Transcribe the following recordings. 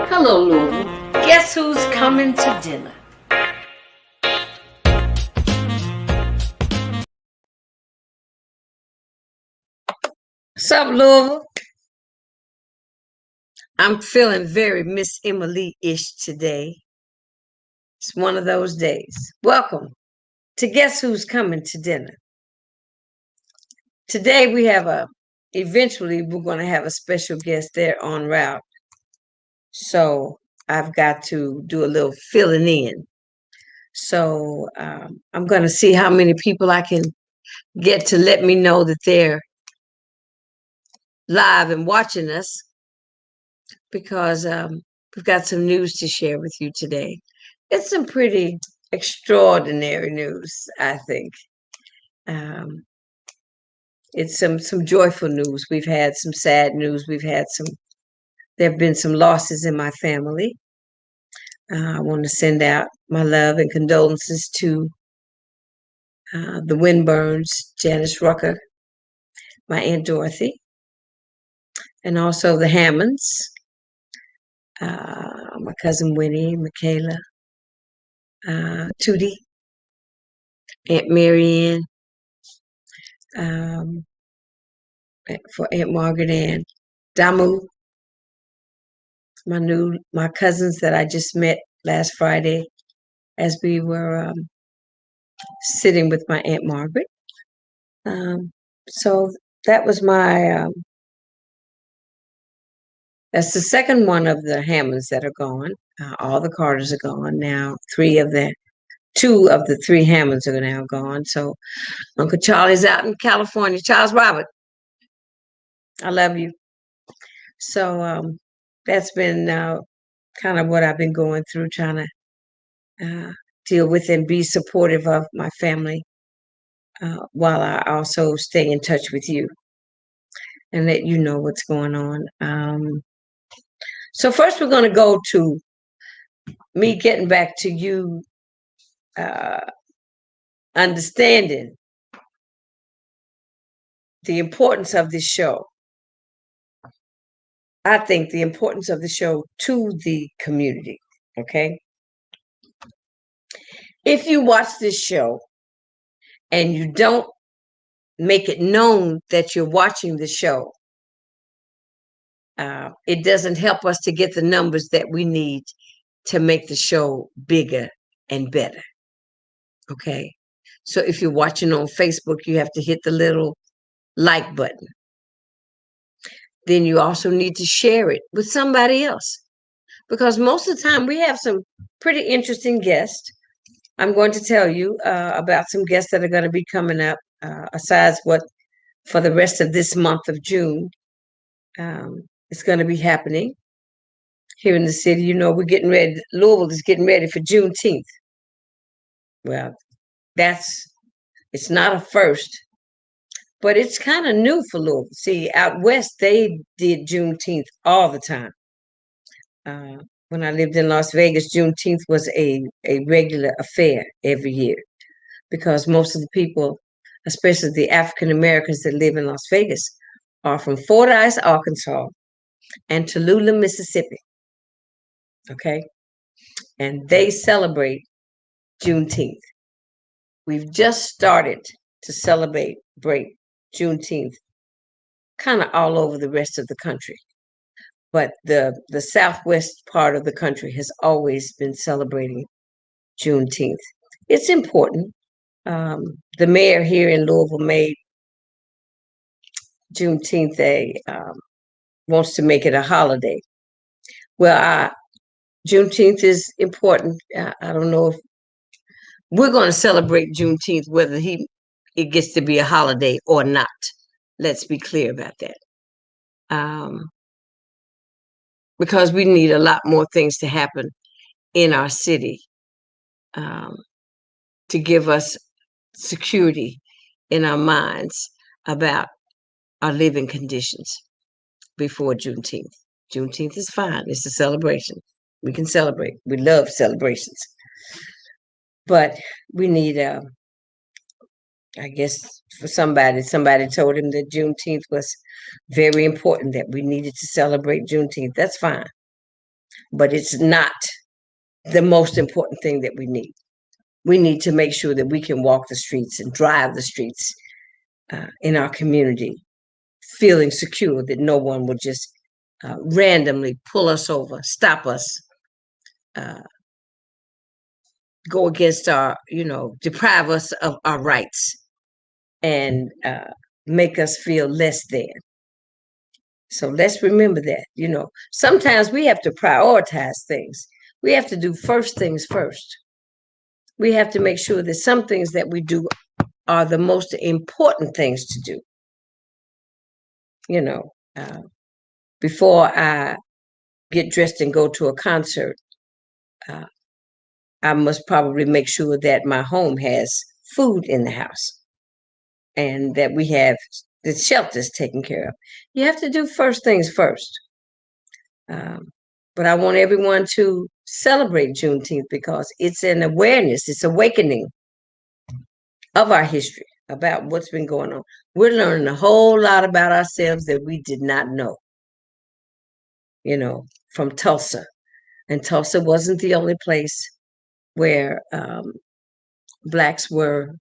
Hello, Louisville. Guess who's coming to dinner? What's up, Louisville? I'm feeling very Miss Emily-ish today. It's one of those days. Welcome to Guess Who's Coming to Dinner. Today eventually we're going to have a special guest there en route. So I've got to do a little filling in. So I'm going to see how many people I can get to let me know that they're live and watching us, because we've got some news to share with you today. It's some pretty extraordinary news, I think. It's some joyful news. We've had some sad news. There have been some losses in my family. I want to send out my love and condolences to the Winburns, Janice Rucker, my Aunt Dorothy, and also the Hammonds, my cousin Winnie, Michaela, Tootie, Aunt Marianne, for Aunt Margaret Ann, Damu, my cousins that I just met last Friday as we were sitting with my Aunt Margaret. So that was that's the second one of the Hammonds that are gone. All the Carters are gone now. Two of the three Hammonds are now gone. So Uncle Charlie's out in California. Charles Robert, I love you. So that's been kind of what I've been going through, trying to deal with and be supportive of my family, while I also stay in touch with you and let you know what's going on. So first we're going to go to me getting back to you understanding the importance of this show. I think the importance of the show to the community, okay? If you watch this show and you don't make it known that you're watching the show, it doesn't help us to get the numbers that we need to make the show bigger and better. Okay. So if you're watching on Facebook, you have to hit the little like button. Then you also need to share it with somebody else, because most of the time we have some pretty interesting guests. I'm going to tell you about some guests that are going to be coming up, aside what for the rest of this month of June. It's going to be happening here in the city. You know, we're getting ready. Louisville is getting ready for Juneteenth. Well, it's not a first, but it's kind of new for Louisville. See, out west, they did Juneteenth all the time. When I lived in Las Vegas, Juneteenth was a regular affair every year, because most of the people, especially the African Americans that live in Las Vegas, are from Fordyce, Arkansas, and Tallulah, Mississippi. Okay? And they celebrate Juneteenth. We've just started to celebrate Juneteenth kind of all over the rest of the country. But the southwest part of the country has always been celebrating Juneteenth. It's important. The mayor here in Louisville made Juneteenth wants to make it a holiday. Well, Juneteenth is important. I don't know if we're going to celebrate Juneteenth, whether it gets to be a holiday or not. Let's be clear about that. Because we need a lot more things to happen in our city to give us security in our minds about our living conditions before Juneteenth. Juneteenth is fine. It's a celebration. We can celebrate. We love celebrations. But we need, I guess, for somebody told him that Juneteenth was very important, that we needed to celebrate Juneteenth. That's fine. but it's not the most important thing that we need. We need to make sure that we can walk the streets and drive the streets in our community, feeling secure that no one will just randomly pull us over, stop us, uh, go against our, deprive us of our rights and make us feel less than. So let's remember that, sometimes we have to prioritize things. We have to do first things first. We have to make sure that some things that we do are the most important things to do. Before I get dressed and go to a concert, I must probably make sure that my home has food in the house and that we have the shelters taken care of. You have to do first things first. But I want everyone to celebrate Juneteenth because it's an awareness, it's awakening of our history, about what's been going on. We're learning a whole lot about ourselves that we did not know, from Tulsa. And Tulsa wasn't the only place where Blacks were.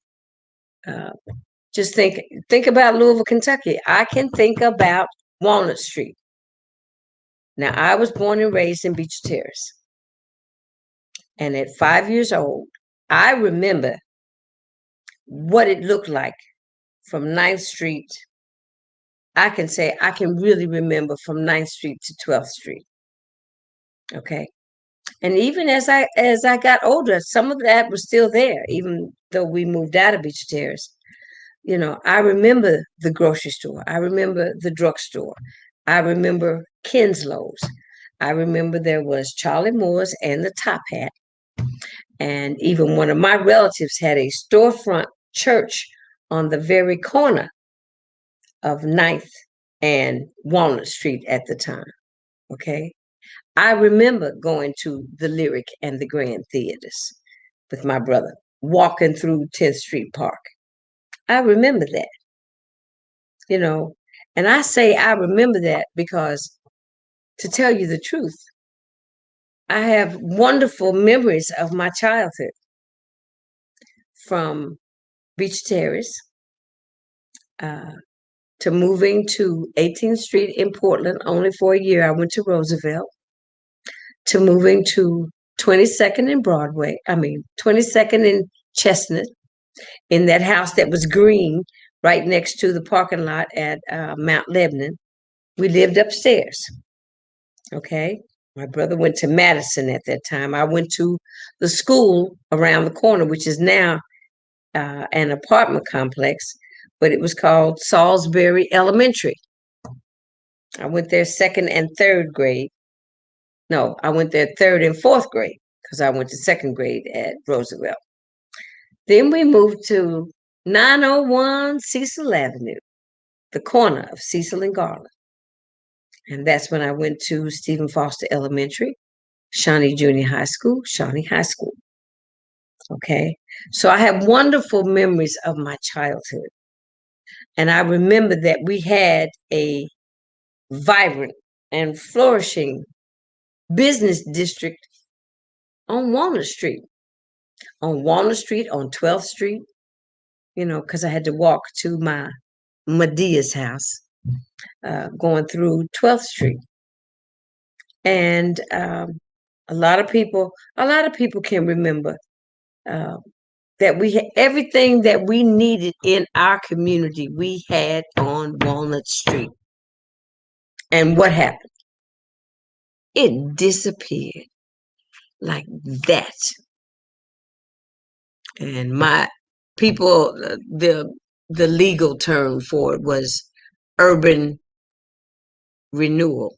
Just think about Louisville, Kentucky. I can think about Walnut Street. Now, I was born and raised in Beach Terrace. And at 5 years old, I remember what it looked like from 9th Street. I can really remember from 9th Street to 12th Street. Okay. And even as I got older, some of that was still there, even though we moved out of Beach Terrace. I remember the grocery store. I remember the drugstore. I remember Kinslow's. I remember there was Charlie Moore's and the Top Hat. And even one of my relatives had a storefront church on the very corner of 9th and Walnut Street at the time. Okay. I remember going to the Lyric and the Grand Theaters with my brother, walking through 10th Street Park. I remember that, and I say I remember that because, to tell you the truth, I have wonderful memories of my childhood, from Beach Terrace to moving to 18th Street in Portland only for a year. I went to Roosevelt, to moving to 22nd and 22nd and Chestnut, in that house that was green right next to the parking lot at Mount Lebanon. We lived upstairs. Okay. My brother went to Madison at that time. I went to the school around the corner, which is now an apartment complex, but it was called Salisbury Elementary. I went there 2nd and 3rd grade. No, I went there 3rd and 4th grade because I went to 2nd grade at Roosevelt. Then we moved to 901 Cecil Avenue, the corner of Cecil and Garland. And that's when I went to Stephen Foster Elementary, Shawnee Junior High School, Shawnee High School. Okay. So I have wonderful memories of my childhood. And I remember that we had a vibrant and flourishing business district on Walnut Street. On 12th Street, because I had to walk to my Medea's house, going through 12th Street. And a lot of people can remember that everything that we needed in our community, we had on Walnut Street. And what happened? It disappeared like that. And my people, the legal term for it was urban renewal.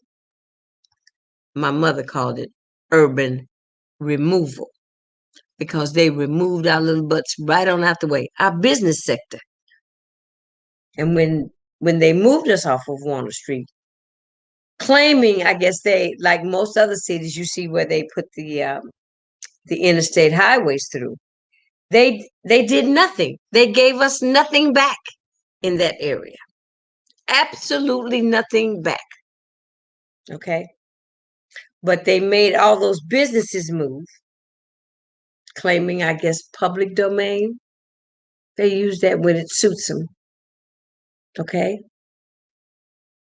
My mother called it urban removal, because they removed our little butts right on out the way, our business sector. And when they moved us off of Walnut Street, claiming, I guess they, like most other cities, you see where they put the interstate highways through. They did nothing. They gave us nothing back in that area. Absolutely nothing back. Okay. But they made all those businesses move, claiming, I guess, public domain. They use that when it suits them. Okay.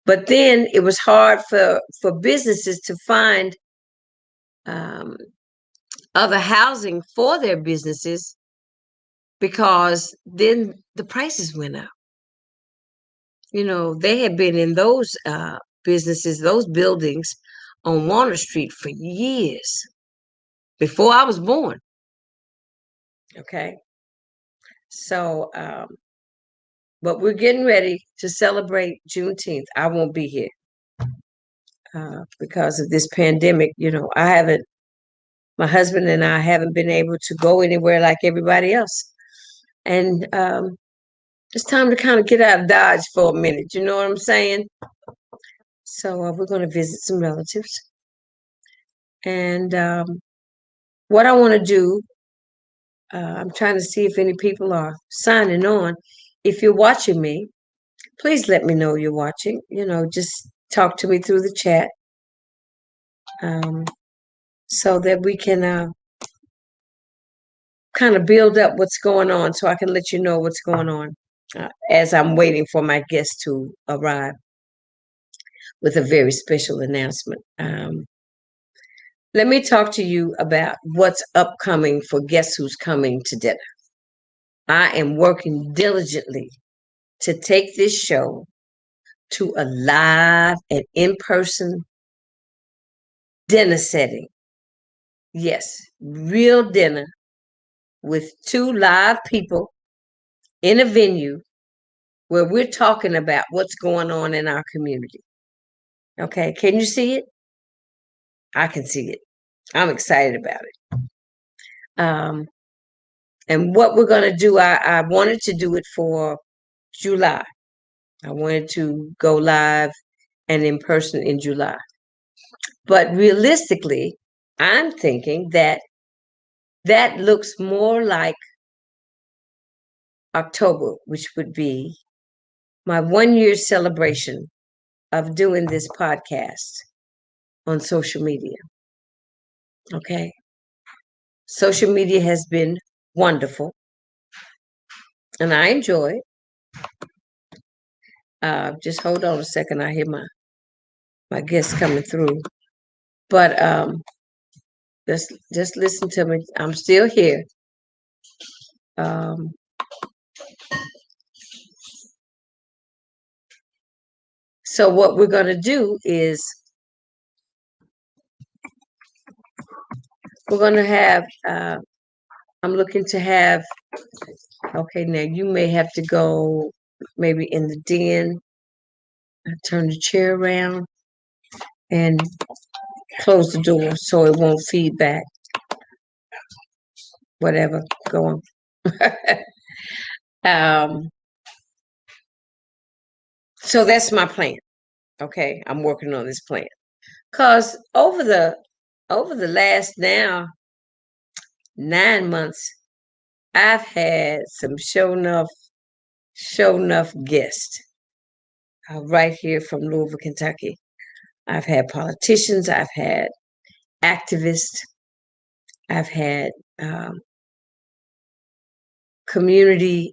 But then it was hard for businesses to find um, other housing for their businesses because then the prices went up. You know, they had been in those businesses, those buildings on Warner Street for years before I was born. Okay. So, but we're getting ready to celebrate Juneteenth. I won't be here because of this pandemic. You know, my husband and I haven't been able to go anywhere like everybody else. And it's time to kind of get out of Dodge for a minute. You know what I'm saying? So we're going to visit some relatives. And what I want to do, I'm trying to see if any people are signing on. If you're watching me, please let me know you're watching. You know, just talk to me through the chat so that we can kind of build up what's going on so I can let you know what's going on as I'm waiting for my guest to arrive with a very special announcement. Let me talk to you about what's upcoming for Guess Who's Coming to Dinner. I am working diligently to take this show to a live and in-person dinner setting. Yes, real dinner with 2 live people in a venue where we're talking about what's going on in our community. Okay, can you see it? I can see it. I'm excited about it. And what we're going to do, I wanted to do it for July. I wanted to go live and in person in July. But realistically, I'm thinking that looks more like October, which would be my 1-year celebration of doing this podcast on social media. Okay. Social media has been wonderful, and I enjoy it. Just hold on a second. I hear my guests coming through. But just listen to me. I'm still here. So what we're going to do is we're going to have, I'm looking to have, okay, now you may have to go maybe in the den, turn the chair around and close the door so it won't feed back. Whatever, go on. So that's my plan. Okay, I'm working on this plan. Cause over the last now 9 months, I've had some show enough guests right here from Louisville, Kentucky. I've had politicians, I've had activists, I've had community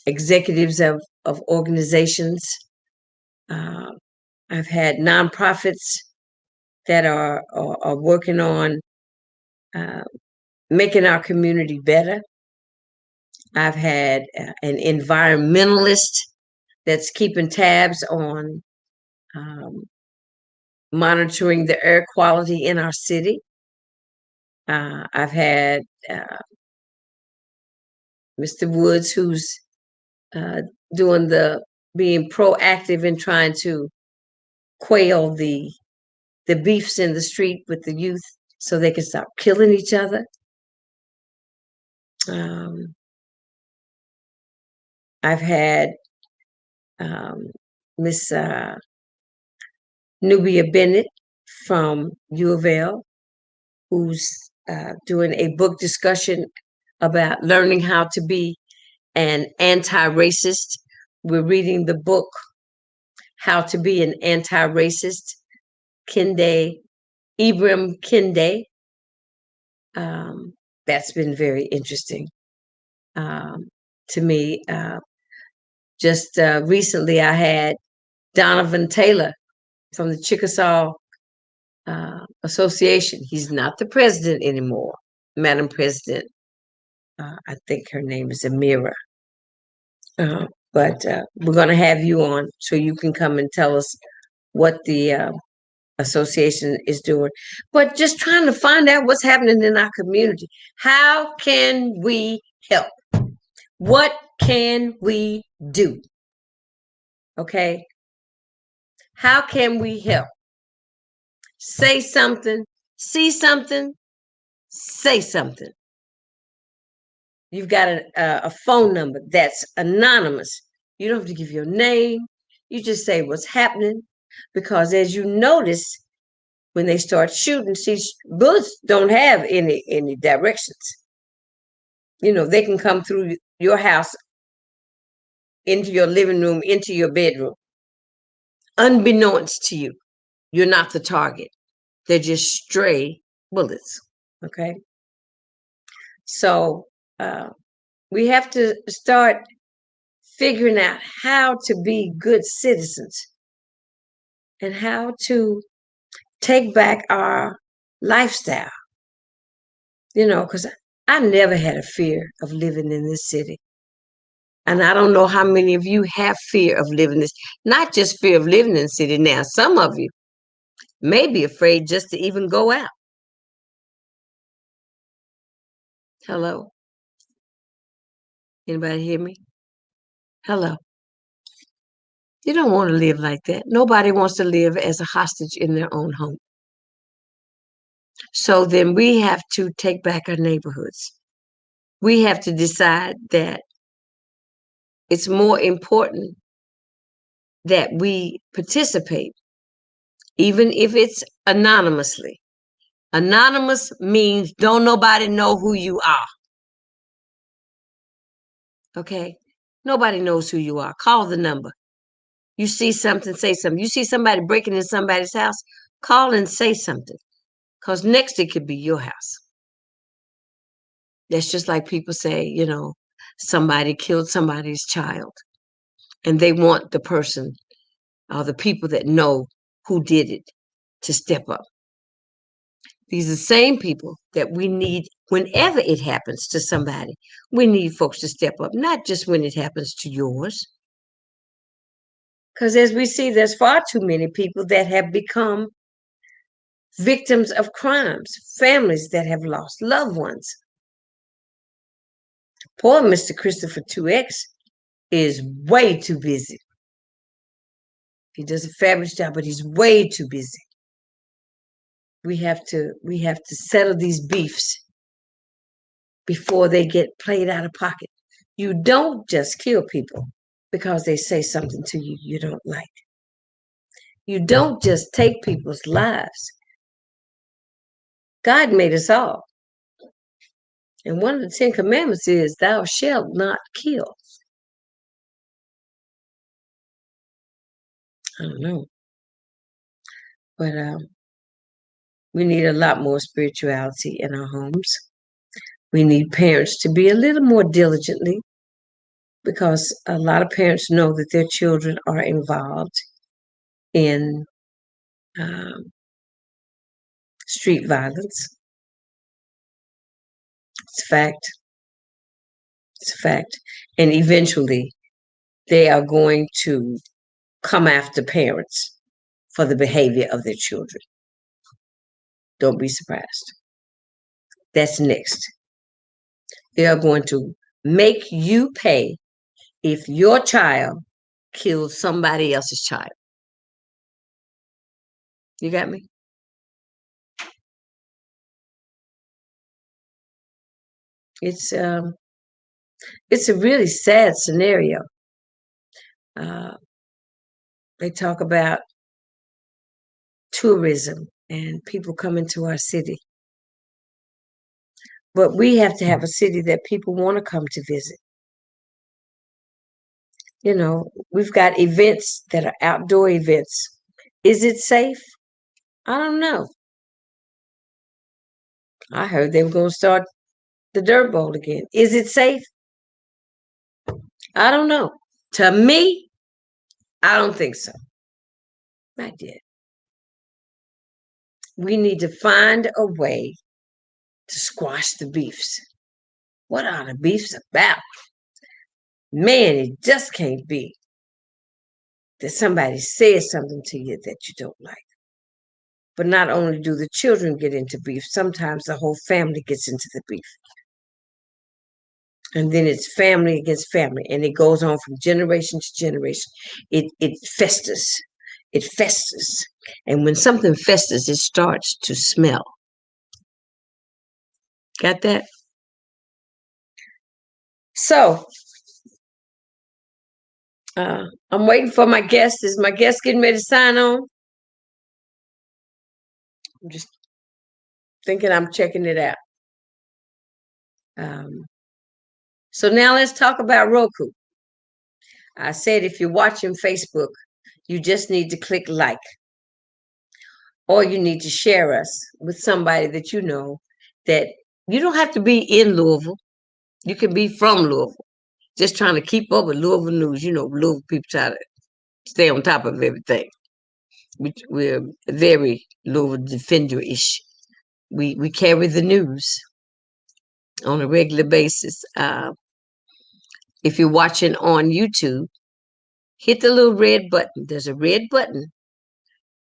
executives of organizations. I've had nonprofits that are working on making our community better. I've had an environmentalist that's keeping tabs on monitoring the air quality in our city. I've had Mr. Woods, who's being proactive in trying to quell the beefs in the street with the youth so they can stop killing each other. I've had Miss Nubia Bennett from U of L, who's doing a book discussion about learning how to be an anti-racist. We're reading the book, How to Be an Anti-Racist, Kende, Ibram Kende. That's been very interesting um, to me. Just recently, I had Donovan Taylor from the Chickasaw Association. He's not the president anymore, Madam President. I think her name is Amira. But we're going to have you on so you can come and tell us what the association is doing. But just trying to find out what's happening in our community. How can we help? What can we do? Okay. How can we help? Say something, see something, say something. You've got a phone number that's anonymous. You don't have to give your name. You just say what's happening. Because as you notice, when they start shooting, see, bullets don't have any directions. You know, they can come through your house, into your living room, into your bedroom. Unbeknownst to you, you're not the target. They're just stray bullets. Okay. So we have to start figuring out how to be good citizens and how to take back our lifestyle. You know, because I never had a fear of living in this city. And I don't know how many of you have fear of living this, not just fear of living in the city now. Some of you may be afraid just to even go out. Hello? Anybody hear me? Hello? You don't want to live like that. Nobody wants to live as a hostage in their own home. So then we have to take back our neighborhoods. We have to decide that it's more important that we participate, even if it's anonymously. Anonymous means don't nobody know who you are. Okay? Nobody knows who you are. Call the number. You see something, say something. You see somebody breaking in somebody's house, call and say something. Because next it could be your house. That's just like people say, you know, somebody killed somebody's child and they want the person or the people that know who did it to step up. These are the same people that we need whenever it happens to somebody. We need folks to step up, not just when it happens to yours. Because as we see, there's far too many people that have become victims of crimes, families that have lost loved ones. Poor Mr. Christopher 2X is way too busy. He does a fabulous job, but he's way too busy. We have to settle these beefs before they get played out of pocket. You don't just kill people because they say something to you you don't like. You don't just take people's lives. God made us all. And one of the 10 Commandments is, thou shalt not kill. I don't know. But we need a lot more spirituality in our homes. We need parents to be a little more diligently, because a lot of parents know that their children are involved in street violence. It's a fact. It's a fact. And eventually, they are going to come after parents for the behavior of their children. Don't be surprised. That's next. They are going to make you pay if your child kills somebody else's child. You got me? It's a really sad scenario. They talk about tourism and people coming to our city. But we have to have a city that people want to come to visit. You know, we've got events that are outdoor events. Is it safe? I don't know. I heard they were going to start the Dirt Bowl again. Is it safe? I don't know. To me, I don't think so. Not yet. We need to find a way to squash the beefs. What are the beefs about? Man, it just can't be that somebody says something to you that you don't like. But not only do the children get into beef, sometimes the whole family gets into the beef. And then it's family against family, and it goes on from generation to generation. It festers. It festers. And when something festers, it starts to smell. Got that? So I'm waiting for my guest. Is my guest getting ready to sign on? I'm just thinking I'm checking it out. So now let's talk about Roku. I said if you're watching Facebook, you just need to click like, or you need to share us with somebody that you know that you don't have to be in Louisville. You can be from Louisville. Just trying to keep up with Louisville news. You know, Louisville people try to stay on top of everything. We're very Louisville defender-ish. We carry the news on a regular basis. If you're watching on YouTube, hit the little red button. There's a red button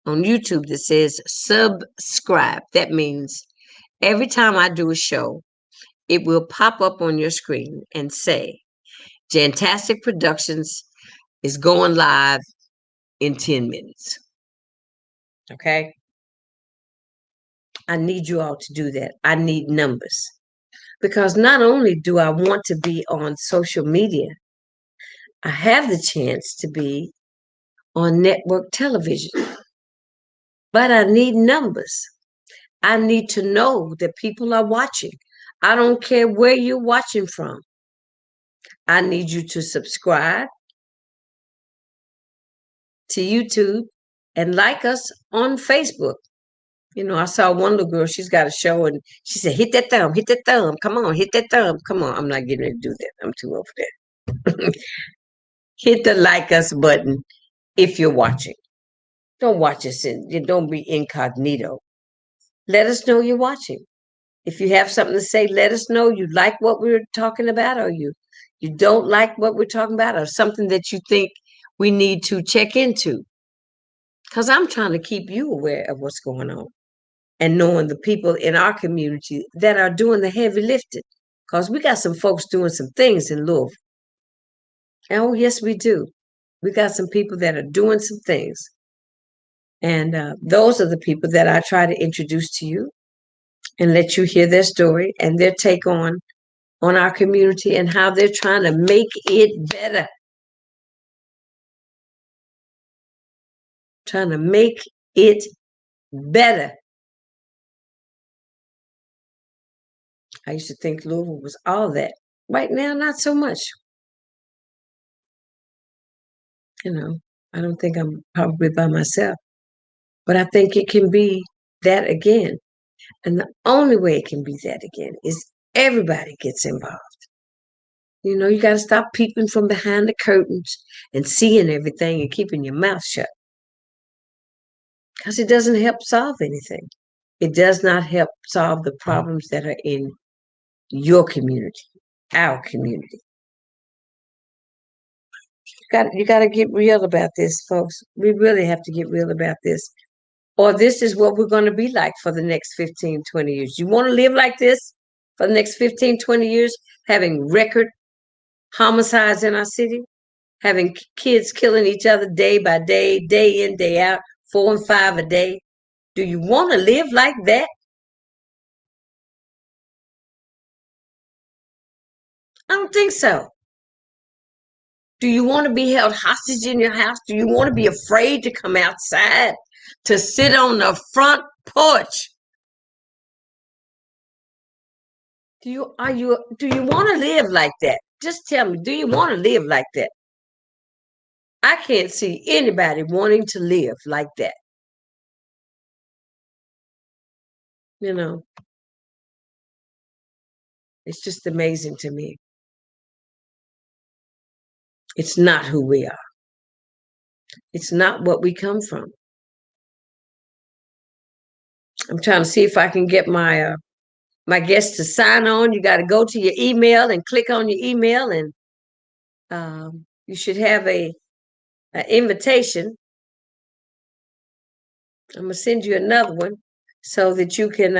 on YouTube that says subscribe. That means every time I do a show, it will pop up on your screen and say, Jantastic Productions is going live in 10 minutes. Okay? I need you all to do that. I need numbers. Because not only do I want to be on social media, I have the chance to be on network television. But I need numbers. I need to know that people are watching. I don't care where you're watching from. I need you to subscribe to YouTube and like us on Facebook. You know, I saw one little girl, she's got a show, and she said, hit that thumb, come on, hit that thumb, come on. I'm not getting ready to do that. I'm too old for that. Hit the like us button if you're watching. Don't watch us don't be incognito. Let us know you're watching. If you have something to say, let us know you like what we're talking about, or you don't like what we're talking about, or something that you think we need to check into. Because I'm trying to keep you aware of what's going on and knowing the people in our community that are doing the heavy lifting. Because we got some folks doing some things in Louisville. Oh, yes, we do. We got some people that are doing some things. And those are the people that I try to introduce to you and let you hear their story and their take on our community and how they're trying to make it better. Trying to make it better. I used to think Louisville was all that. Right now, not so much. You know, I don't think I'm probably by myself, but I think it can be that again. And the only way it can be that again is everybody gets involved. You know, you got to stop peeping from behind the curtains and seeing everything and keeping your mouth shut. Because it doesn't help solve anything. It does not help solve the problems that are in your community, our community. You got to get real about this, folks. We really have to get real about this. Or this is what we're going to be like for the next 15, 20 years. You want to live like this for the next 15, 20 years, having record homicides in our city, having kids killing each other day by day, day in, day out, 4 and 5 a day. Do you want to live like that? I don't think so. Do you want to be held hostage in your house? Do you want to be afraid to come outside, to sit on the front porch? Do you want to live like that? Just tell me, do you want to live like that? I can't see anybody wanting to live like that. You know, it's just amazing to me. It's not who we are. It's not what we come from. I'm trying to see if I can get my guests to sign on. You got to go to your email and click on your email, and you should have an invitation. I'm gonna send you another one so that you can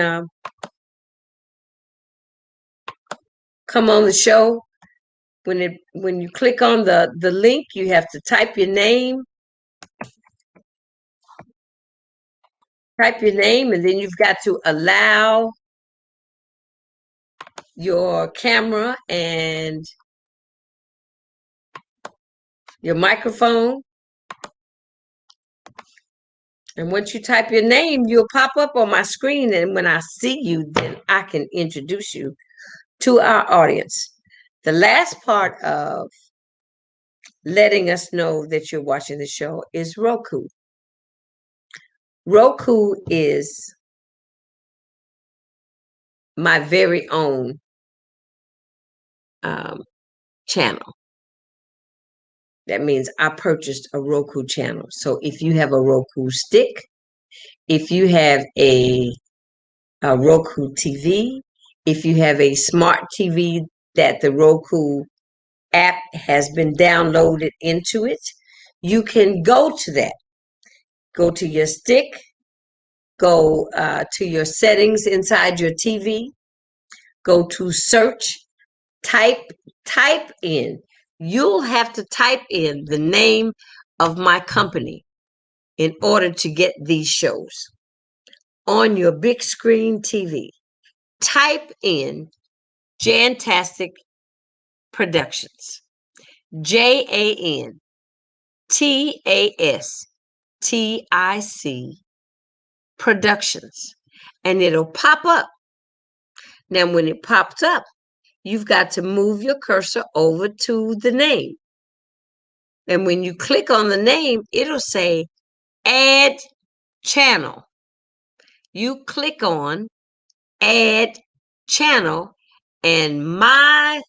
come on the show. When you click on the link, you have to type your name, and then you've got to allow your camera and your microphone. And once you type your name, you'll pop up on my screen. And when I see you, then I can introduce you to our audience. The last part of letting us know that you're watching the show is Roku. Roku is my very own channel. That means I purchased a Roku channel. So if you have a Roku stick, if you have a Roku TV, if you have a smart TV that the Roku app has been downloaded into it, you can go to that. Go to your stick, go to your settings inside your TV, go to search, type in. You'll have to type in the name of my company in order to get these shows on your big screen TV. Type in Jantastic Productions. JANTASTIC Productions. And it'll pop up. Now, when it pops up, you've got to move your cursor over to the name. And when you click on the name, it'll say Add Channel. You click on Add Channel, and I'm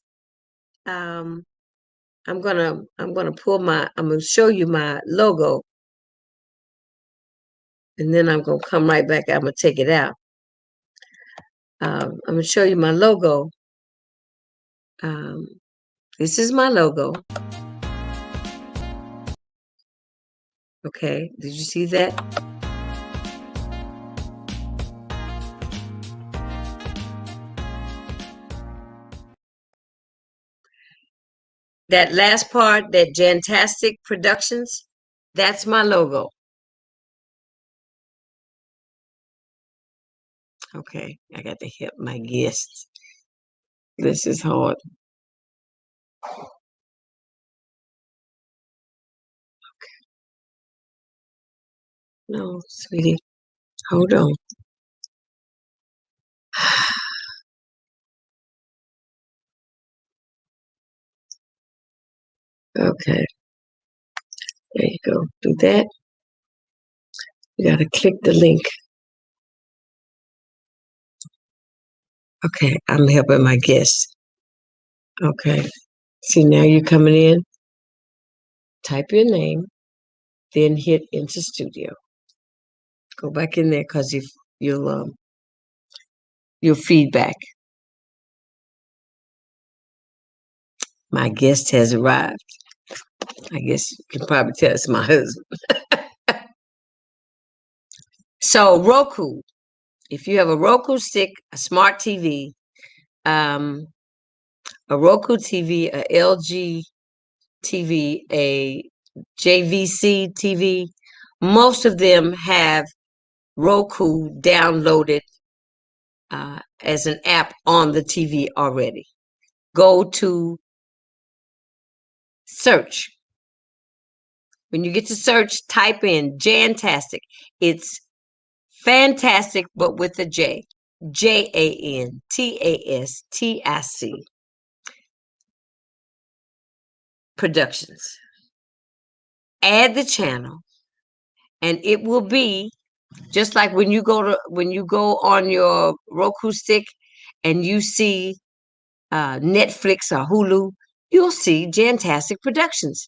gonna show you my logo, and then I'm gonna come right back. I'm gonna take it out. I'm gonna show you my logo. This is my logo. Okay, did you see that? That last part, that Jantastic Productions, that's my logo. Okay, I got to help my guests. This is hard. Okay. No, sweetie, hold on. Okay, there you go. Do that. You got to click the link. Okay, I'm helping my guests. Okay, see, now you're coming in. Type your name, then hit Enter Studio. Go back in there because you'll feedback. My guest has arrived. I guess you can probably tell it's my husband. So Roku, if you have a Roku stick, a smart TV, a Roku TV, a LG TV, a JVC TV, most of them have Roku downloaded as an app on the TV already. Go to search. When you get to search, type in Jantastic. It's fantastic, but with a J. JANTASTIC Productions. Add the channel, and it will be Just like when you go on your Roku stick and you see Netflix or Hulu, you'll see Jantastic Productions.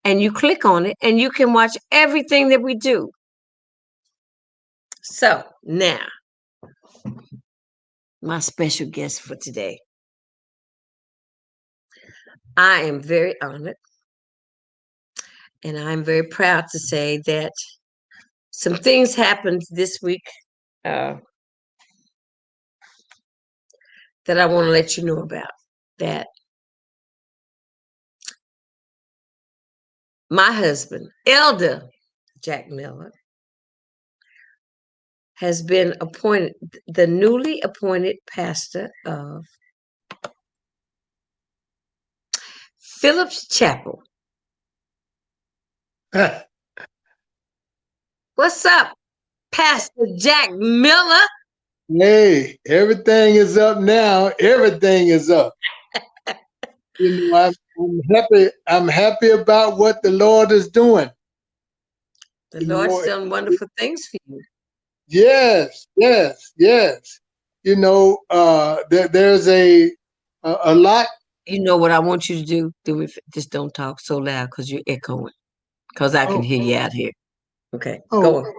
And you click on it and you can watch everything that we do. So now, my special guest for today. I am very honored and I'm very proud to say that some things happened this week that I want to let you know about. That my husband, Elder Jack Miller, has been appointed the newly appointed pastor of Phillips Chapel. What's up, Pastor Jack Miller? Hey, everything is up now. Everything is up. I'm happy. I'm happy about what the Lord is doing. The You Lord's know, done wonderful things for you. yes, yes, yes. There's a lot. You know what I want you to do? Just don't talk so loud because you're echoing. Because I can Oh, hear you out here. Okay, oh, go on.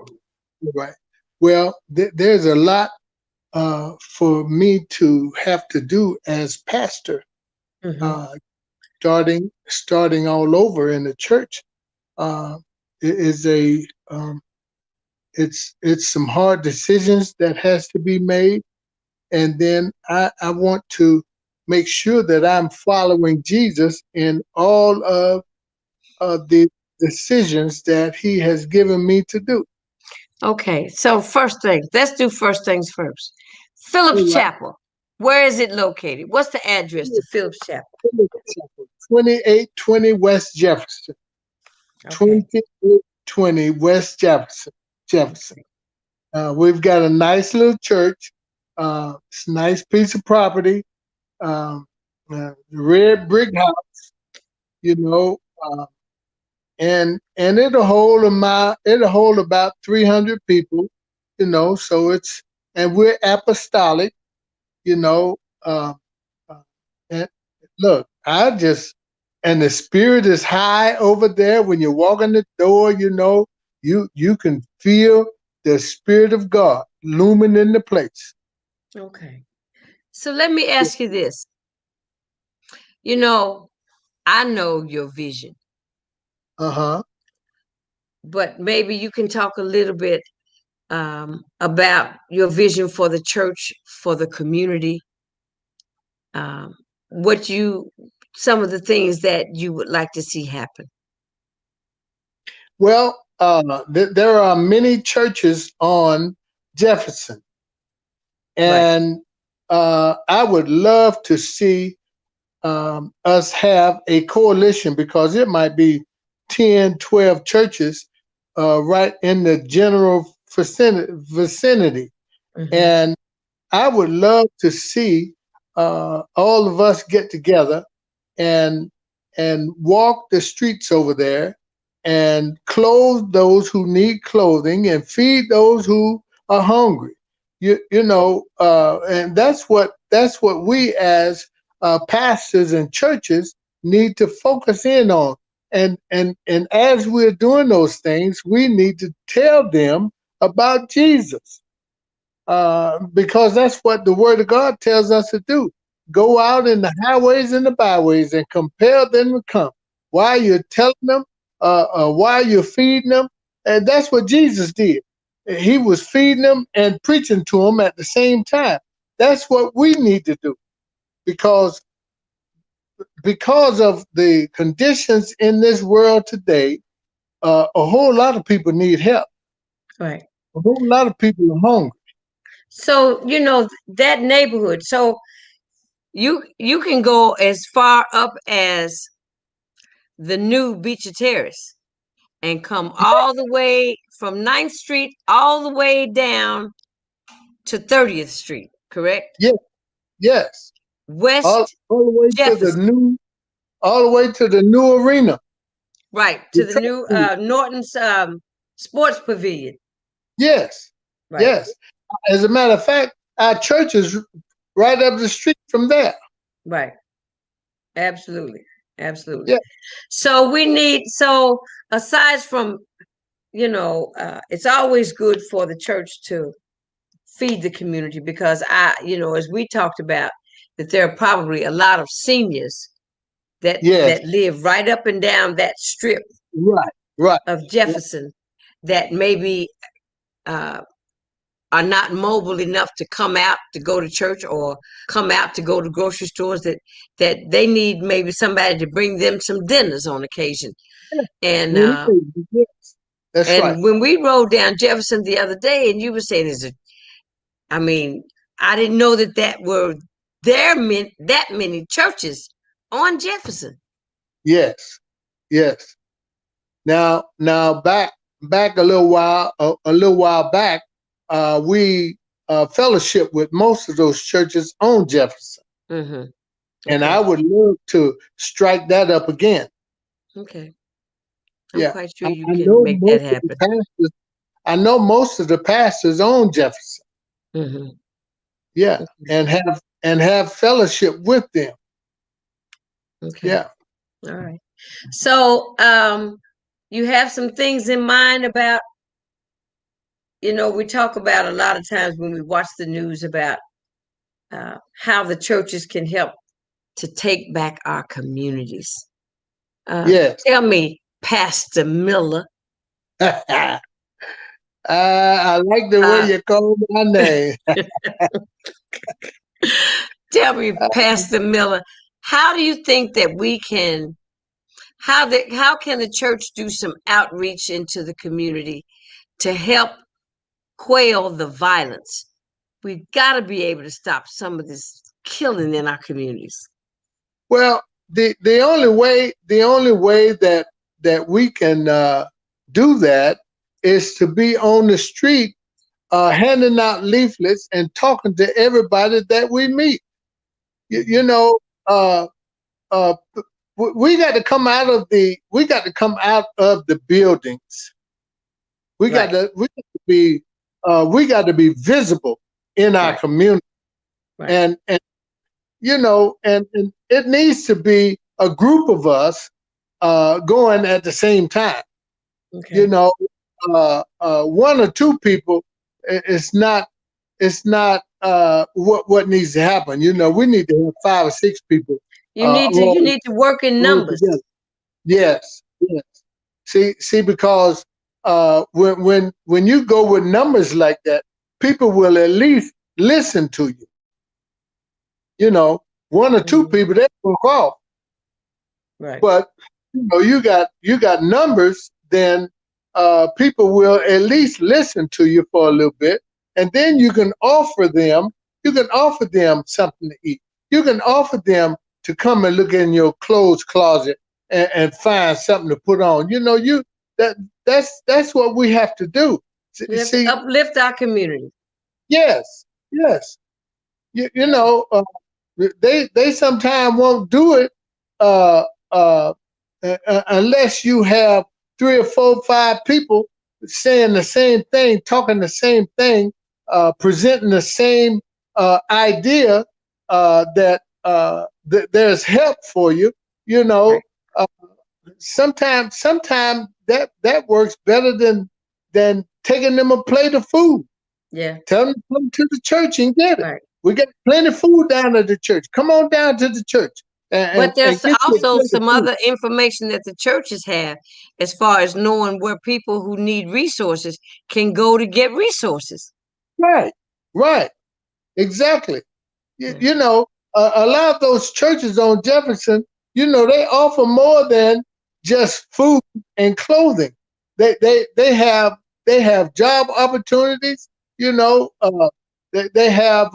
right. Well, there's a lot for me to have to do as pastor. Mm-hmm. Uh, starting all over in the church. Uh, it is a it's some hard decisions that has to be made, and then I want to make sure that I'm following Jesus in all of the decisions that he has given me to do. Okay, so let's do first things first. All Phillips right. Chapel. Where is it located? What's the address to Phillips Chapel? 2820 West Jefferson. Okay. 2820 West Jefferson. Jefferson. We've got a nice little church. It's a nice piece of property. Um, red brick house, you know, uh, and it'll hold about 300 people, So and we're apostolic, you know. Uh, uh, and look, and the spirit is high over there. When you walk in the door, you can feel the spirit of God looming in the place. Okay. So let me ask you this. You know, I know your vision, Uh huh. but maybe you can talk a little bit about your vision for the church, for the community, um, what you, some of the things that you would like to see happen. Well, there are many churches on Jefferson, Right. and I would love to see us have a coalition because it might be 10, 12 churches right in the general vicinity. Mm-hmm. And I would love to see all of us get together and walk the streets over there and clothe those who need clothing and feed those who are hungry. And that's what we as pastors and churches need to focus in on. And as we're doing those things, we need to tell them about Jesus because that's what the Word of God tells us to do. Go out in the highways and the byways and compel them to come. While you're telling them, while you're feeding them, and that's what Jesus did. He was feeding them and preaching to them at the same time. That's what we need to do because of the conditions in this world today. A whole lot of people need help. Right. A whole lot of people are hungry. So, that neighborhood. So you can go as far up as the new Beecher Terrace and come all the way from 9th Street all the way down to 30th Street, correct? Yes, yes. all, West all the way to the Jefferson, new all the way to the new arena. right, The to the track new meet. Norton's Sports Pavilion. Yes, Right. yes. As a matter of fact, our church is right up the street from there. Right. Absolutely. Absolutely. Yeah, So we need, so aside from, it's always good for the church to feed the community because as we talked about, that there are probably a lot of seniors yes, that live right up and down that strip right, right. of Jefferson that maybe uh, are not mobile enough to come out to go to church or come out to go to grocery stores that they need maybe somebody to bring them some dinners on occasion. And Yes, that's right. and when we rode down Jefferson the other day, and you were saying, I mean, I didn't know that were that many churches on Jefferson. Yes, yes. Now, back a little while back, we fellowship with most of those churches on Jefferson, Mm-hmm. and I Okay. would love to strike that up again. Okay. I'm Yeah, quite sure I, you I can know make that most of the happen. pastors. I know most of the pastors on Jefferson. Mm-hmm. Yeah, and have fellowship with them. Okay. Yeah. All right. So, you have some things in mind about, we talk about a lot of times when we watch the news about how the churches can help to take back our communities. Yes. Tell me, Pastor Miller, I like the way uh, you call my name. tell me, Pastor Miller, how do you think that we can, how can the church do some outreach into the community to help quell the violence? We've got to be able to stop some of this killing in our communities. Well, the only way that we can do that is to be on the street, handing out leaflets and talking to everybody that we meet. You, Mm-hmm. you know, uh, uh, we got to come out of the buildings. Right, We got to be visible in our right, community, right. and and it needs to be a group of us going at the same time. You Okay. know, one or two people, it's not what needs to happen. We need to have 5 or 6 people You all need to work in all numbers. together. Yes, yes. See, because when you go with numbers like that, people will at least listen to you. You know, one or two Mhm. people they will off. Right. But you got numbers, then people will at least listen to you for a little bit, and then you can offer them something to eat. You can offer them to come and look in your clothes closet and find something to put on. That's what we have to do. We have to See, uplift our community. yes, yes. You, you Yeah. know, uh, they sometimes won't do it uh, uh, unless you have 3 or 4, 5 people saying the same thing, talking the same thing, presenting the same idea that there's help for you. You Right. know, uh, sometimes that works better than taking them a plate of food. Yeah. Tell them to come to the church and get it. Right. We got plenty of food down at the church. Come on down to the church But and there's get you a also plate of some food. other information that the churches have as far as knowing where people who need resources can go to get resources. Right, right, exactly. You, Yeah. you know, a lot of those churches on Jefferson, they offer more than just food and clothing. They have job opportunities. You know, they have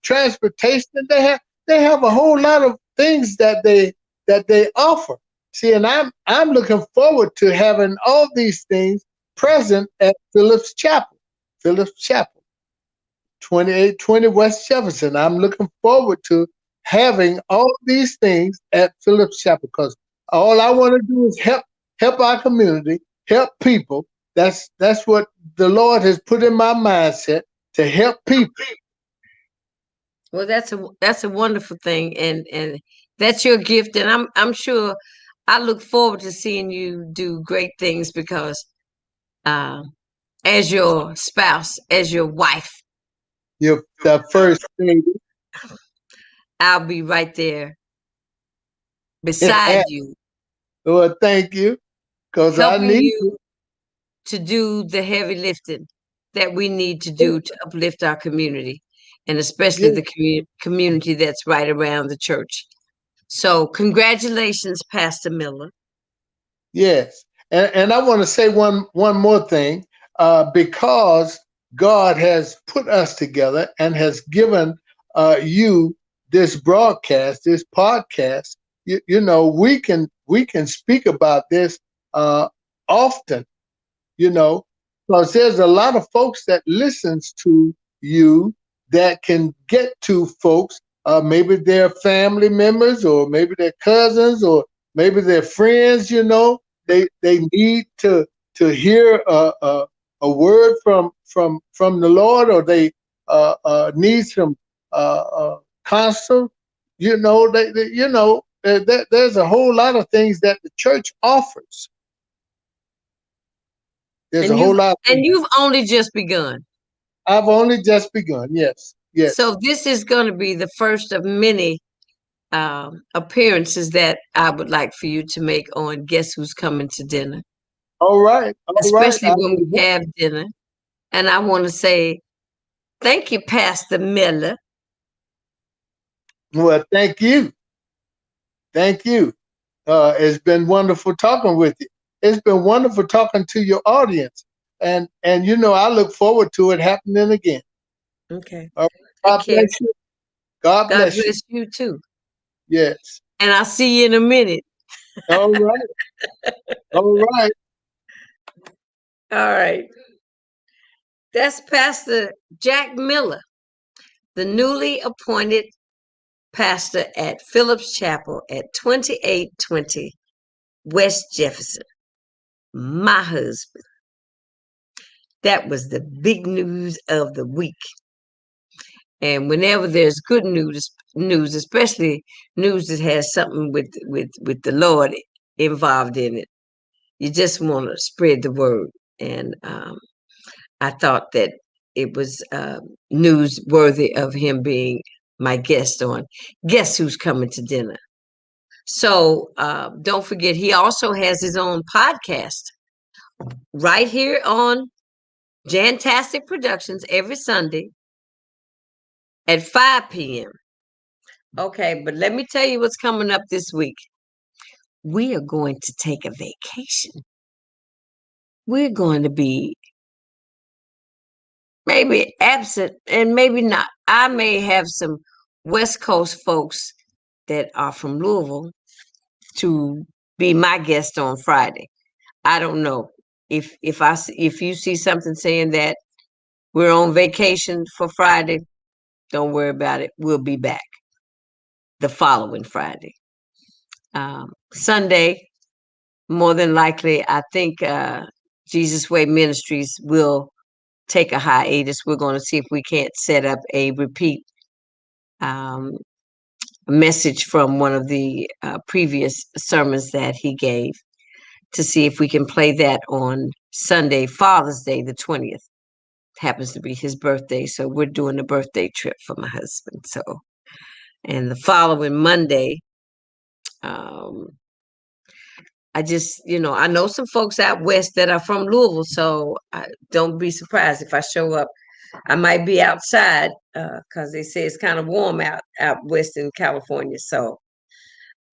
transportation. They have a whole lot of things that they offer. See, and I'm looking forward to having all these things present at Phillips Chapel. Phillips Chapel. 2820 West Jefferson. I'm looking forward to having all these things at Phillips Chapel because all I want to do is help our community, help people, That's what the Lord has put in my mindset to help people. Well, that's a wonderful thing, and that's your gift, and I'm sure I look forward to seeing you do great things because uh, as your spouse, as your wife, You're the first lady. I'll be right there beside you, Lord, thank you, because I helping need you to do the heavy lifting that we need to do to uplift our community, and especially you. the community that's right around the church. So, congratulations, Pastor Miller. Yes, and I want to say one more thing, because God has put us together and has given you this broadcast, this podcast. You know, we can speak about this often. You know, because there's a lot of folks that listens to you that can get to folks. Maybe they're family members, or maybe they're cousins, or maybe they're friends. You know, they need to hear a word from the Lord, or they need some counsel. You know, there's a whole lot of things that the church offers. There's a And whole lot. you've only just begun. I've only just begun. Yes, yes. So this is going to be the first of many appearances that I would like for you to make on Guess Who's Coming to Dinner, All right, all right. especially when we have dinner. And I want to say thank you, Pastor Miller. Well, thank you, thank you. It's been wonderful talking with you. It's been wonderful talking to your audience, and I look forward to it happening again. Okay. Take God care. bless you. God God bless you. bless you too. Yes. And I'll see you in a minute. All right. All right. All right. That's Pastor Jack Miller, the newly appointed pastor at Phillips Chapel at 2820 West Jefferson. My husband. That was the big news of the week. And whenever there's good news, especially news that has something with the Lord involved in it, you just want to spread the word. And I thought that it was newsworthy of him being my guest on Guess Who's Coming to Dinner. So don't forget, he also has his own podcast right here on Jantastic Productions every Sunday at 5 p.m. Okay, but let me tell you what's coming up this week. We are going to take a vacation. We're going to be maybe absent and maybe not. I may have some West Coast folks that are from Louisville to be my guest on Friday. I don't know if you see something saying that we're on vacation for Friday, don't worry about it. We'll be back the following Friday. Sunday, more than likely, I think Jesus Way Ministries will take a hiatus. We're going to see if we can't set up a repeat um, message from one of the previous sermons that he gave to see if we can play that on Sunday, Father's Day, the 20th. Happens to be his birthday, so we're doing a birthday trip for my husband. So, and the following Monday, um, I just, I know some folks out west that are from Louisville, so don't be surprised if I show up. I might be outside because they say it's kind of warm out west in California. So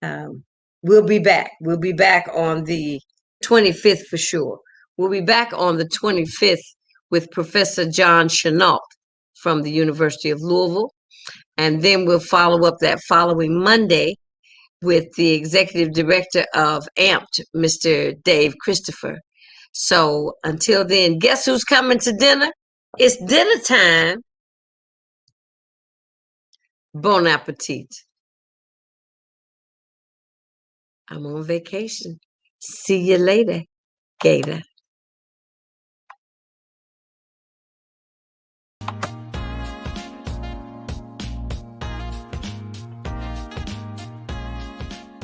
um, we'll be back. We'll be back on the 25th for sure. We'll be back on the 25th with Professor John Chenault from the University of Louisville. And then we'll follow up that following Monday with the executive director of AMPT, Mr. Dave Christopher. So until then, guess who's coming to dinner? It's dinner time. Bon appetit. I'm on vacation. See you later, Gator.